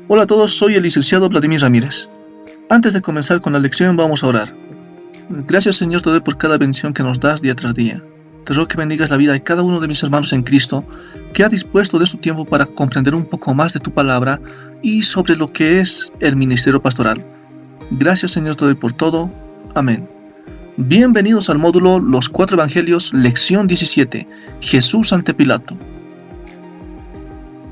Hola a todos, soy el licenciado Vladimir Ramírez. Antes de comenzar con la lección vamos a orar. Gracias Señor te doy por cada bendición que nos das día tras día. Te ruego que bendigas la vida de cada uno de mis hermanos en Cristo, que ha dispuesto de su tiempo para comprender un poco más de tu palabra y sobre lo que es el ministerio pastoral. Gracias Señor te doy por todo. Amén. Bienvenidos al módulo Los 4 Evangelios, lección 17, Jesús ante Pilato.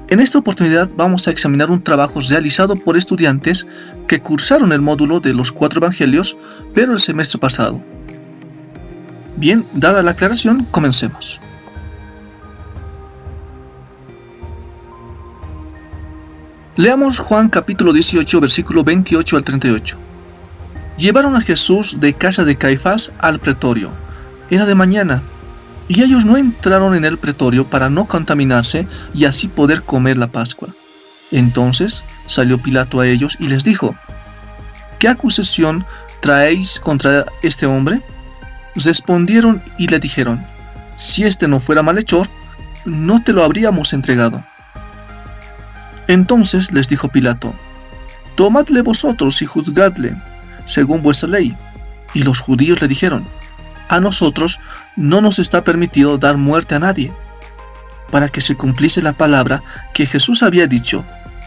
En esta oportunidad vamos a examinar un trabajo realizado por estudiantes que cursaron el módulo de los 4 Evangelios, pero el semestre pasado. Bien, dada la aclaración, comencemos. Leamos Juan capítulo 18, versículo 28 al 38. Llevaron a Jesús de casa de Caifás al pretorio. Era de mañana, y ellos no entraron en el pretorio para no contaminarse y así poder comer la Pascua. Entonces salió Pilato a ellos y les dijo: ¿Qué acusación traéis contra este hombre? Respondieron y le dijeron: Si este no fuera malhechor, no te lo habríamos entregado. Entonces les dijo Pilato: Tomadle vosotros y juzgadle, según vuestra ley. Y los judíos le dijeron: A nosotros no nos está permitido dar muerte a nadie, para que se cumpliese la palabra que Jesús había dicho,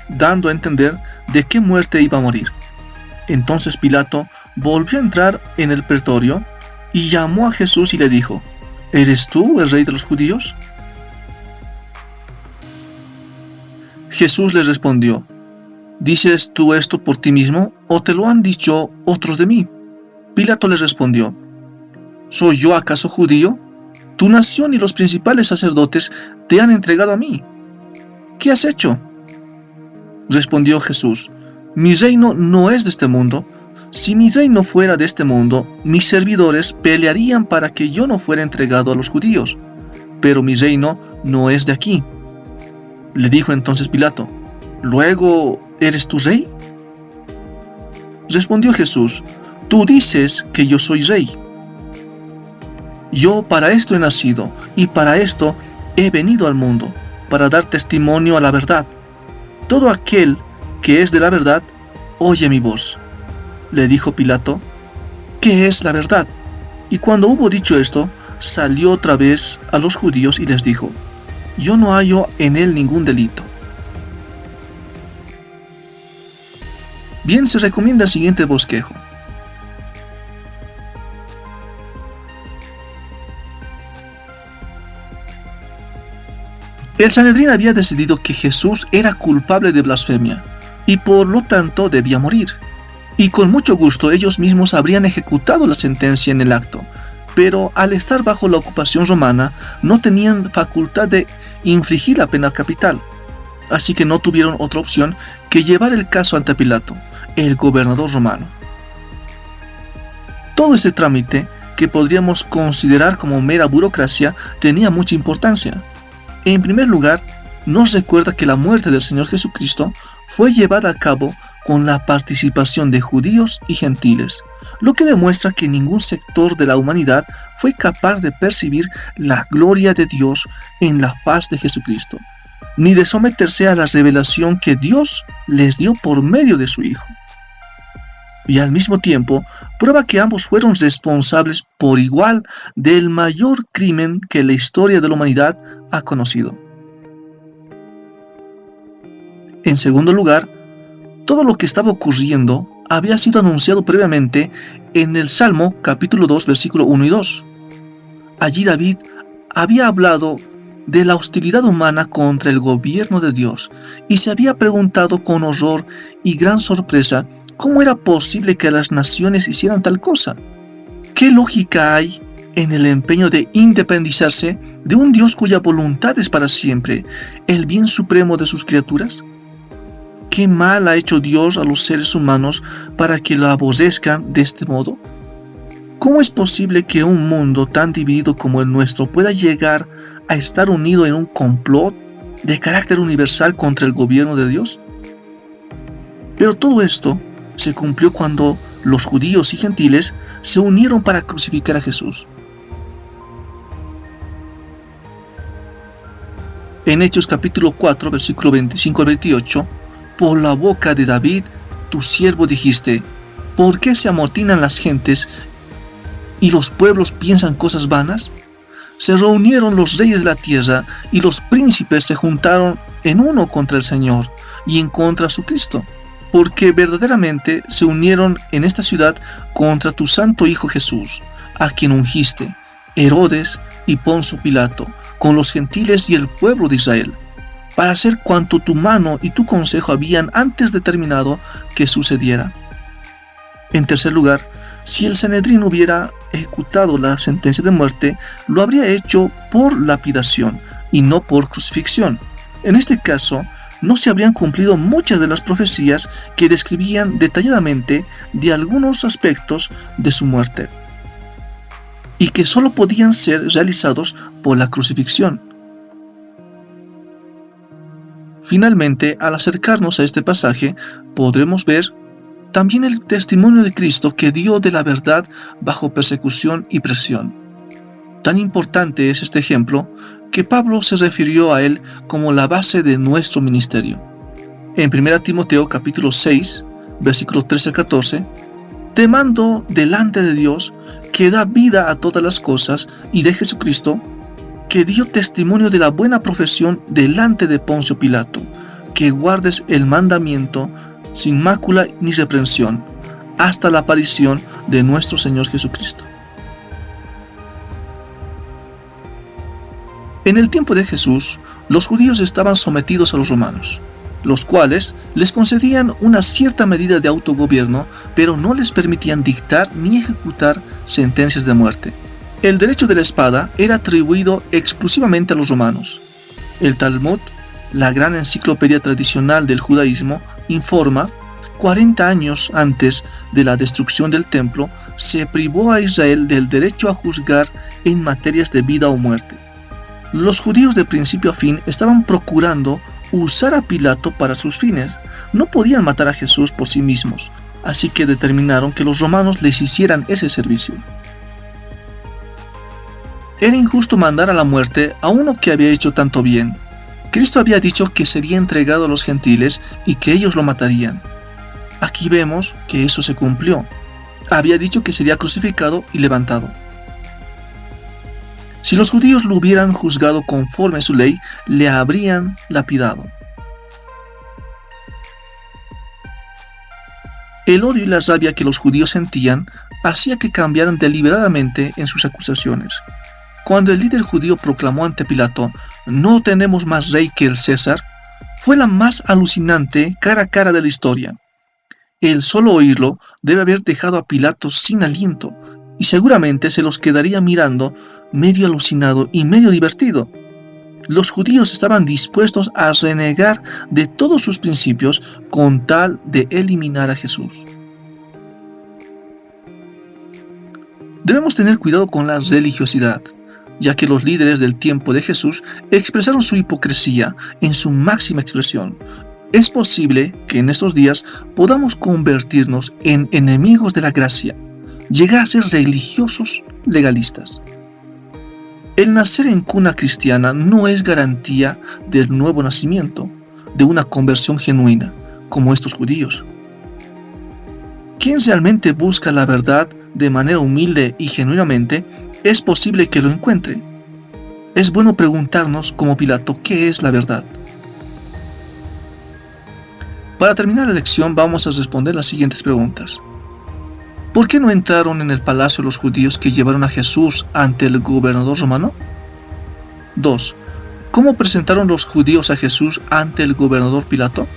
dando a entender de qué muerte iba a morir. Entonces Pilato volvió a entrar en el pretorio y llamó a Jesús y le dijo: ¿Eres tú el rey de los judíos? Jesús le respondió: ¿Dices tú esto por ti mismo o te lo han dicho otros de mí? Pilato le respondió: ¿Soy yo acaso judío? Tu nación y los principales sacerdotes te han entregado a mí. ¿Qué has hecho? Respondió Jesús: Mi reino no es de este mundo. Si mi reino fuera de este mundo, mis servidores pelearían para que yo no fuera entregado a los judíos. Pero mi reino no es de aquí. Le dijo entonces Pilato: ¿Luego eres tu rey? Respondió Jesús: Tú dices que yo soy rey. Yo para esto he nacido, y para esto he venido al mundo, para dar testimonio a la verdad. Todo aquel que es de la verdad, oye mi voz. Le dijo Pilato: ¿Qué es la verdad? Y cuando hubo dicho esto, salió otra vez a los judíos y les dijo: Yo no hallo en él ningún delito. Bien, se recomienda el siguiente bosquejo. El Sanedrín había decidido que Jesús era culpable de blasfemia y por lo tanto debía morir. Y con mucho gusto ellos mismos habrían ejecutado la sentencia en el acto, pero al estar bajo la ocupación romana no tenían facultad de infligir la pena capital, así que no tuvieron otra opción que llevar el caso ante Pilato, el gobernador romano. Todo este trámite, que podríamos considerar como mera burocracia, tenía mucha importancia. En primer lugar, nos recuerda que la muerte del Señor Jesucristo fue llevada a cabo con la participación de judíos y gentiles, lo que demuestra que ningún sector de la humanidad fue capaz de percibir la gloria de Dios en la faz de Jesucristo, ni de someterse a la revelación que Dios les dio por medio de su Hijo. Y al mismo tiempo, prueba que ambos fueron responsables por igual del mayor crimen que la historia de la humanidad ha conocido. En segundo lugar, todo lo que estaba ocurriendo había sido anunciado previamente en el Salmo capítulo 2, versículo 1 y 2. Allí David había hablado de la hostilidad humana contra el gobierno de Dios y se había preguntado con horror y gran sorpresa cómo era posible que las naciones hicieran tal cosa. ¿Qué lógica hay en el empeño de independizarse de un Dios cuya voluntad es para siempre, el bien supremo de sus criaturas? ¿Qué mal ha hecho Dios a los seres humanos para que lo aborrezcan de este modo? ¿Cómo es posible que un mundo tan dividido como el nuestro pueda llegar a estar unido en un complot de carácter universal contra el gobierno de Dios? Pero todo esto se cumplió cuando los judíos y gentiles se unieron para crucificar a Jesús. En Hechos capítulo 4, versículo 25 al 28, por la boca de David, tu siervo dijiste: ¿por qué se amotinan las gentes y los pueblos piensan cosas vanas? Se reunieron los reyes de la tierra y los príncipes se juntaron en uno contra el Señor y en contra su Cristo, porque verdaderamente se unieron en esta ciudad contra tu santo Hijo Jesús, a quien ungiste, Herodes y Poncio Pilato, con los gentiles y el pueblo de Israel, para hacer cuanto tu mano y tu consejo habían antes determinado que sucediera. En tercer lugar, si el Sanedrín hubiera ejecutado la sentencia de muerte, lo habría hecho por lapidación y no por crucifixión. En este caso, no se habrían cumplido muchas de las profecías que describían detalladamente de algunos aspectos de su muerte, y que solo podían ser realizados por la crucifixión. Finalmente, al acercarnos a este pasaje, podremos ver también el testimonio de Cristo que dio de la verdad bajo persecución y presión. Tan importante es este ejemplo que Pablo se refirió a él como la base de nuestro ministerio. En 1 Timoteo capítulo 6, versículos 13 al 14, te mando delante de Dios, que da vida a todas las cosas, y de Jesucristo, que dio testimonio de la buena profesión delante de Poncio Pilato, que guardes el mandamiento sin mácula ni reprensión, hasta la aparición de nuestro Señor Jesucristo. En el tiempo de Jesús, los judíos estaban sometidos a los romanos, los cuales les concedían una cierta medida de autogobierno, pero no les permitían dictar ni ejecutar sentencias de muerte. El derecho de la espada era atribuido exclusivamente a los romanos. El Talmud, la gran enciclopedia tradicional del judaísmo, informa: 40 años antes de la destrucción del templo, se privó a Israel del derecho a juzgar en materias de vida o muerte. Los judíos de principio a fin estaban procurando usar a Pilato para sus fines. No podían matar a Jesús por sí mismos, así que determinaron que los romanos les hicieran ese servicio. Era injusto mandar a la muerte a uno que había hecho tanto bien. Cristo había dicho que sería entregado a los gentiles y que ellos lo matarían. Aquí vemos que eso se cumplió. Había dicho que sería crucificado y levantado. Si los judíos lo hubieran juzgado conforme a su ley, le habrían lapidado. El odio y la rabia que los judíos sentían hacía que cambiaran deliberadamente en sus acusaciones. Cuando el líder judío proclamó ante Pilato: «No tenemos más rey que el César», fue la más alucinante cara a cara de la historia. El solo oírlo debe haber dejado a Pilato sin aliento, y seguramente se los quedaría mirando, medio alucinado y medio divertido. Los judíos estaban dispuestos a renegar de todos sus principios con tal de eliminar a Jesús. Debemos tener cuidado con la religiosidad, ya que los líderes del tiempo de Jesús expresaron su hipocresía en su máxima expresión. Es posible que en estos días podamos convertirnos en enemigos de la gracia, llegar a ser religiosos legalistas. El nacer en cuna cristiana no es garantía del nuevo nacimiento, de una conversión genuina, como estos judíos. Quien realmente busca la verdad de manera humilde y genuinamente, es posible que lo encuentre. Es bueno preguntarnos, como Pilato, ¿qué es la verdad? Para terminar la lección, vamos a responder las siguientes preguntas. ¿Por qué no entraron en el palacio los judíos que llevaron a Jesús ante el gobernador romano? 2. ¿Cómo presentaron los judíos a Jesús ante el gobernador Pilato?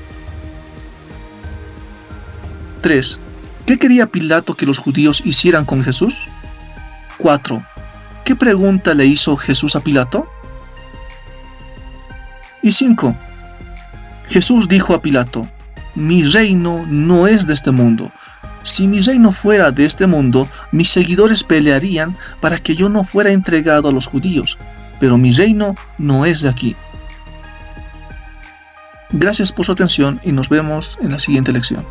3. ¿Qué quería Pilato que los judíos hicieran con Jesús? 4. ¿Qué pregunta le hizo Jesús a Pilato? Y 5. Jesús dijo a Pilato: «Mi reino no es de este mundo. Si mi reino fuera de este mundo, mis seguidores pelearían para que yo no fuera entregado a los judíos, pero mi reino no es de aquí». Gracias por su atención y nos vemos en la siguiente lección.